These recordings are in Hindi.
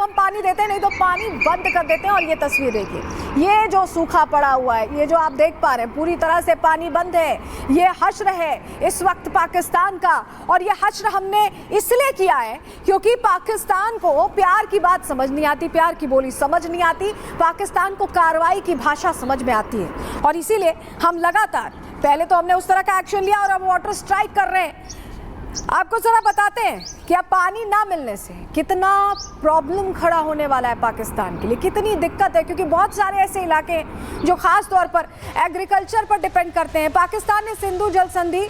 हम पानी देते हैं, नहीं तो पानी बंद कर देते हैं। और ये तस्वीर देखिए, ये जो सूखा पड़ा हुआ है, ये जो आप देख पा रहे हैं, पूरी तरह से पानी बंद है। ये हश्र है इस वक्त पाकिस्तान का, और ये हश्र हमने इसलिए किया है क्योंकि पाकिस्तान को प्यार की बात समझ नहीं आती, प्यार की बोली समझ नहीं आती, पाकिस्तान को कार्रवाई की भाषा समझ में आती है। और इसीलिए हम लगातार, पहले तो हमने उस तरह का एक्शन लिया और अब वाटर स्ट्राइक कर रहे हैं। आपको जरा बताते हैं कि अब पानी ना मिलने से कितना प्रॉब्लम खड़ा होने वाला है पाकिस्तान के लिए, कितनी दिक्कत है, क्योंकि बहुत सारे ऐसे इलाके हैं जो खास तौर पर एग्रीकल्चर पर डिपेंड करते हैं। पाकिस्तान ने सिंधु जल संधि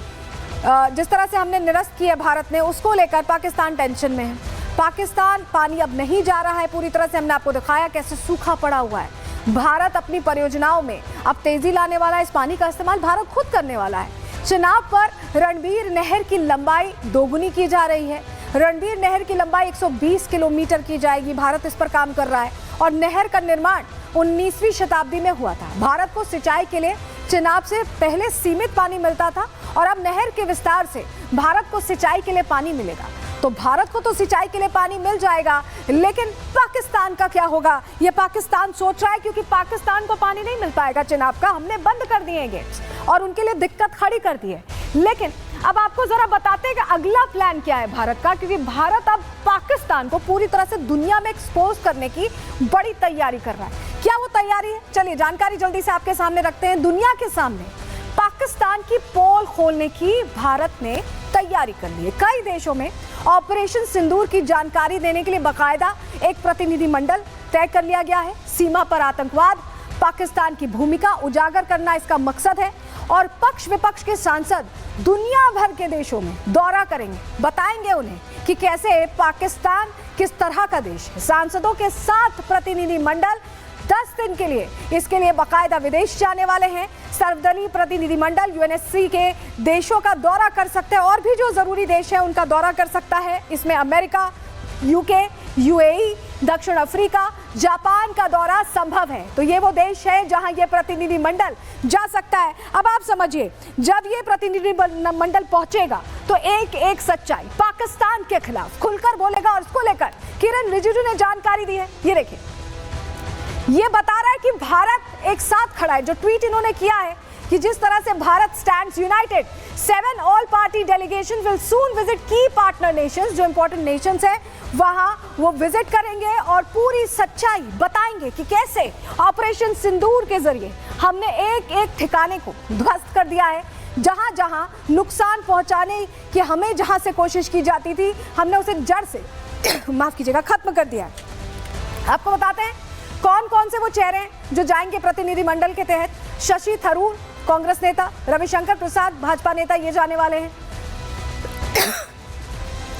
जिस तरह से हमने निरस्त की है भारत ने, उसको लेकर पाकिस्तान टेंशन में है। पाकिस्तान पानी अब नहीं जा रहा है पूरी तरह से, हमने आपको दिखाया कैसे सूखा पड़ा हुआ है। भारत अपनी परियोजनाओं में अब तेजी लाने वाला है, इस पानी का इस्तेमाल भारत खुद करने वाला है। चिनाब पर रणबीर नहर की लंबाई दोगुनी की जा रही है। रणबीर नहर की लंबाई 120 किलोमीटर की जाएगी, भारत इस पर काम कर रहा है। और नहर का निर्माण 19वीं शताब्दी में हुआ था। भारत को सिंचाई के लिए चिनाब से पहले सीमित पानी मिलता था और अब नहर के विस्तार से भारत को सिंचाई के लिए पानी मिलेगा। तो भारत को तो सिंचाई के लिए पानी मिल जाएगा, लेकिन पाकिस्तान का क्या होगा, ये पाकिस्तान सोच रहा है, क्योंकि पाकिस्तान को पानी नहीं मिल पाएगा चिनाब का। हमने बंद कर दिए गेट्स और उनके लिए दिक्कत खड़ी कर दी है। लेकिन अब आपको जरा बताते हैं कि अगला प्लान क्या है भारत का, क्योंकि भारत अब पाकिस्तान को पूरी तरह से दुनिया में एक्सपोज करने की बड़ी तैयारी कर रहा है। क्या वो तैयारी है, चलिए जानकारी जल्दी से आपके सामने रखते हैं। दुनिया के सामने पाकिस्तान की पोल खोलने की भारत ने तैयारी कर ली है। कई देशों में ऑपरेशन सिंदूर की जानकारी देने के लिए बाकायदा एक प्रतिनिधिमंडल तय कर लिया गया है। सीमा पर आतंकवाद, पाकिस्तान की भूमिका उजागर करना इसका मकसद है। और पक्ष विपक्ष के सांसद दुनिया भर के देशों में दौरा करेंगे, बताएंगे उन्हें कि कैसे पाकिस्तान किस तरह का देश है। सांसदों के साथ प्रतिनिधिमंडल 10 दिन के लिए इसके लिए बाकायदा विदेश जाने वाले हैं। सर्वदलीय प्रतिनिधिमंडल यूएनएससी के देशों का दौरा कर सकते हैं और भी जो जरूरी देश है उनका दौरा कर सकता है। इसमें अमेरिका, यूके, यूएई, दक्षिण अफ्रीका, जापान का दौरा संभव है। तो ये वो देश है जहां ये प्रतिनिधिमंडल जा सकता है। अब आप समझिए, जब ये प्रतिनिधिमंडल पहुंचेगा तो एक एक सच्चाई पाकिस्तान के खिलाफ खुलकर बोलेगा और इसको लेकर किरण रिजिजू ने जानकारी दी है। ये देखिए, ये बता रहा है कि भारत एक साथ खड़ा है। जो ट्वीट इन्होंने किया है कि जिस तरह से Bharat stands United, 7 all party delegation will soon visit की पार्टनर नेशंस, जो इंपॉर्टेंट नेशंस है वहां वो विजिट करेंगे और पूरी सच्चाई बताएंगे कि कैसे ऑपरेशन सिंदूर के जरिए हमने एक एक ठिकाने को ध्वस्त कर दिया है। जहां जहां नुकसान पहुंचाने की हमें जहां से कोशिश की जाती थी, हमने उसे जड़ से माफ कीजिएगा खत्म कर दिया है। आपको बताते हैं कौन कौन से वो चेहरे हैं जो जाएंगे प्रतिनिधिमंडल के तहत। शशि थरूर कांग्रेस नेता, रविशंकर प्रसाद भाजपा नेता, ये जाने वाले हैं।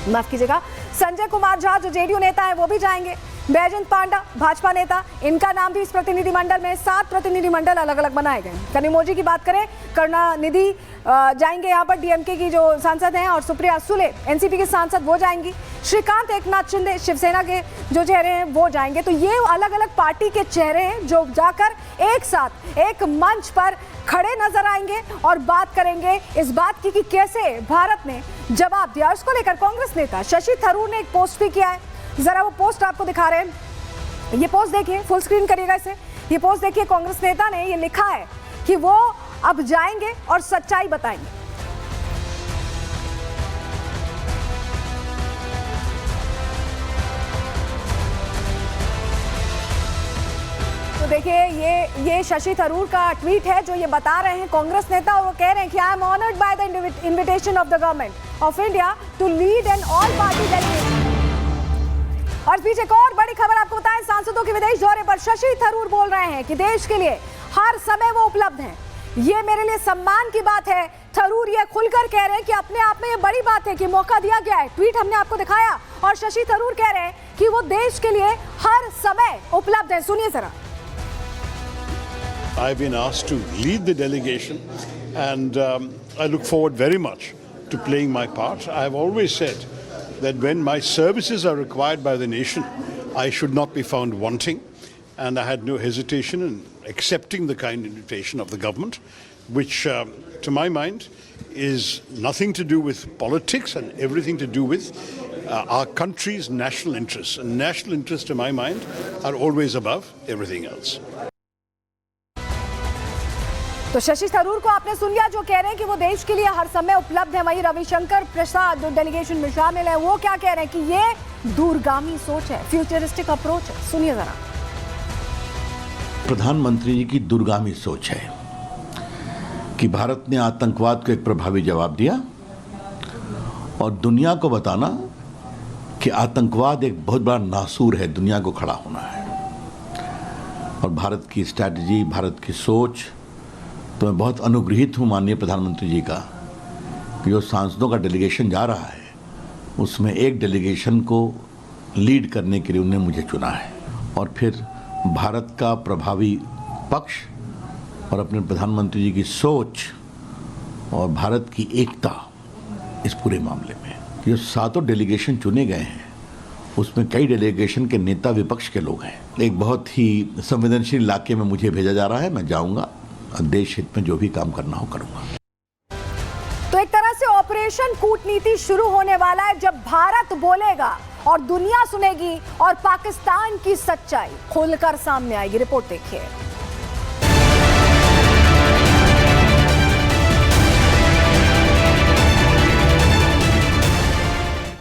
माफ कीजिएगा, संजय कुमार झा जो जेडीयू नेता है वो भी जाएंगे। बैजयंत पांडा भाजपा नेता, इनका नाम भी इस प्रतिनिधिमंडल में। 7 प्रतिनिधिमंडल अलग अलग बनाए गए। कनिमोझी की बात करें, करुणानिधि जाएंगे यहाँ पर, डीएमके की जो सांसद हैं, और सुप्रिया सुले एनसीपी के सांसद वो जाएंगी। श्रीकांत एकनाथ शिंदे शिवसेना के जो चेहरे हैं वो जाएंगे। तो ये अलग अलग पार्टी के चेहरे हैं जो जाकर एक साथ एक मंच पर खड़े नजर आएंगे और बात करेंगे इस बात की कि कैसे भारत ने जवाब दिया। उसको लेकर कांग्रेस नेता शशि थरूर ने एक पोस्ट भी किया है। जरा वो पोस्ट आपको दिखा रहे हैं, ये पोस्ट देखिए, फुल स्क्रीन करिएगा इसे। ये पोस्ट देखिए, कांग्रेस नेता ने ये लिखा है कि वो अब जाएंगे और सच्चाई बताएंगे। तो देखिए, ये शशि थरूर का ट्वीट है जो ये बता रहे हैं कांग्रेस नेता, और वो कह रहे हैं कि I am honoured by the invitation of the government of India to lead an all party delegation. और इस बीच एक और बड़ी खबर आपको बताएं, सांसदों के विदेश दौरे पर शशि थरूर बोल रहे हैं कि देश के लिए हर समय वो उपलब्ध हैं। ये मेरे लिए सम्मान की बात है। थरूर ये खुलकर कह रहे हैं कि अपने आप में ये बड़ी बात है कि मौका दिया गया है। ट्वीट हमने आपको दिखाया और शशि थरूर कह रहे हैं कि वो देश के लिए हर समय उपलब्ध है। सुनिए जरा। I've been asked to lead the delegation and I look forward very much to playing my part. I've always said that when my services are required by the nation, I should not be found wanting, and I had no hesitation in accepting the kind invitation of the government, which to my mind is nothing to do with politics and everything to do with our country's national interests. And national interests, to my mind, are always above everything else. तो शशि थरूर को आपने सुन लिया, जो कह रहे हैं कि वो देश के लिए हर समय उपलब्ध है। वहीं रविशंकर प्रसाद जो डेलीगेशन में शामिल है, वो क्या कह रहे हैं कि ये दूरगामी सोच है, फ्यूचरिस्टिक अप्रोच है। सुनिए जरा। प्रधानमंत्री जी की दूरगामी सोच है कि भारत ने आतंकवाद को एक प्रभावी जवाब दिया और दुनिया को बताना कि आतंकवाद एक बहुत बड़ा नासूर है, दुनिया को खड़ा होना है। और भारत की स्ट्रैटेजी, भारत की सोच, तो मैं बहुत अनुग्रहित हूँ माननीय प्रधानमंत्री जी का कि जो सांसदों का डेलीगेशन जा रहा है उसमें एक डेलीगेशन को लीड करने के लिए उन्होंने मुझे चुना है और फिर भारत का प्रभावी पक्ष और अपने प्रधानमंत्री जी की सोच और भारत की एकता इस पूरे मामले में, ये 7 डेलीगेशन चुने गए हैं उसमें कई डेलीगेशन के नेता विपक्ष के लोग हैं। एक बहुत ही संवेदनशील इलाके में मुझे भेजा जा रहा है, मैं जाऊंगा, देश हित में जो भी काम करना हो करूंगा। तो एक तरह से ऑपरेशन कूटनीति शुरू होने वाला है जब भारत बोलेगा और दुनिया सुनेगी और पाकिस्तान की सच्चाई खुलकर सामने आएगी। रिपोर्ट देखिए।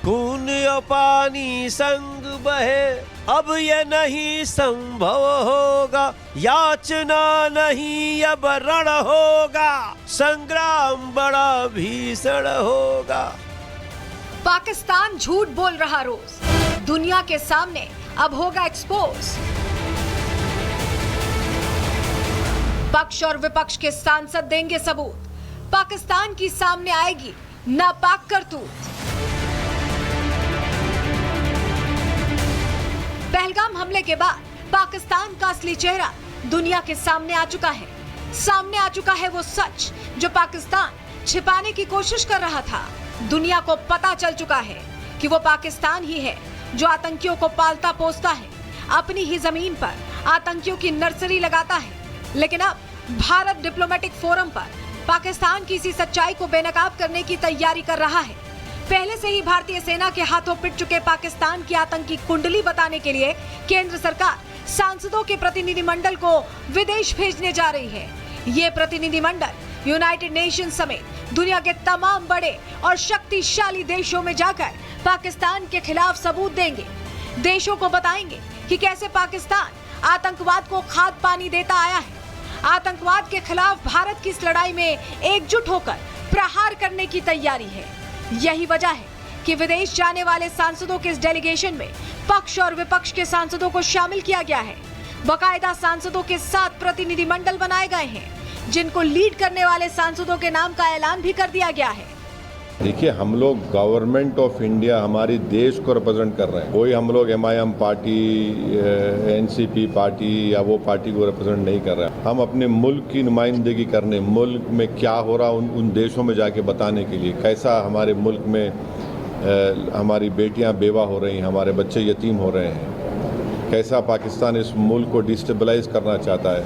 खून और पानी संग बहे, अब ये नहीं संभव होगा, याचना नहीं अब रण होगा, संग्राम बड़ा भीषण होगा। पाकिस्तान झूठ बोल रहा रोज, दुनिया के सामने अब होगा एक्सपोज। पक्ष और विपक्ष के सांसद देंगे सबूत, पाकिस्तान की सामने आएगी नापाक करतूत। पहलगाम हमले के बाद पाकिस्तान का असली चेहरा दुनिया के सामने आ चुका है। सामने आ चुका है वो सच जो पाकिस्तान छिपाने की कोशिश कर रहा था। दुनिया को पता चल चुका है कि वो पाकिस्तान ही है जो आतंकियों को पालता पोसता है, अपनी ही जमीन पर आतंकियों की नर्सरी लगाता है। लेकिन अब भारत डिप्लोमेटिक फोरम पर पाकिस्तान की इसी सच्चाई को बेनकाब करने की तैयारी कर रहा है। पहले से ही भारतीय सेना के हाथों पिट चुके पाकिस्तान की आतंकी कुंडली बताने के लिए केंद्र सरकार सांसदों के प्रतिनिधिमंडल को विदेश भेजने जा रही है। ये प्रतिनिधिमंडल यूनाइटेड नेशन समेत दुनिया के तमाम बड़े और शक्तिशाली देशों में जाकर पाकिस्तान के खिलाफ सबूत देंगे। देशों को बताएंगे कि कैसे पाकिस्तान आतंकवाद को खाद पानी देता आया है। आतंकवाद के खिलाफ भारत की इस लड़ाई में एकजुट होकर प्रहार करने की तैयारी है। यही वजह है कि विदेश जाने वाले सांसदों के इस डेलीगेशन में पक्ष और विपक्ष के सांसदों को शामिल किया गया है। बाकायदा सांसदों के 7 प्रतिनिधिमंडल बनाए गए हैं, जिनको लीड करने वाले सांसदों के नाम का ऐलान भी कर दिया गया है। देखिए, हम लोग गवर्नमेंट ऑफ इंडिया, हमारी देश को रिप्रेजेंट कर रहे हैं। कोई हम लोग MIM पार्टी, NCP पार्टी या वो पार्टी को रिप्रेजेंट नहीं कर रहे हैं। हम अपने मुल्क की नुमाइंदगी करने, मुल्क में क्या हो रहा उन देशों में जाके बताने के लिए, कैसा हमारे मुल्क में हमारी बेटियां बेवा हो रही हैं, हमारे बच्चे यतीम हो रहे हैं, कैसा पाकिस्तान इस मुल्क को डिस्टेबलाइज करना चाहता है,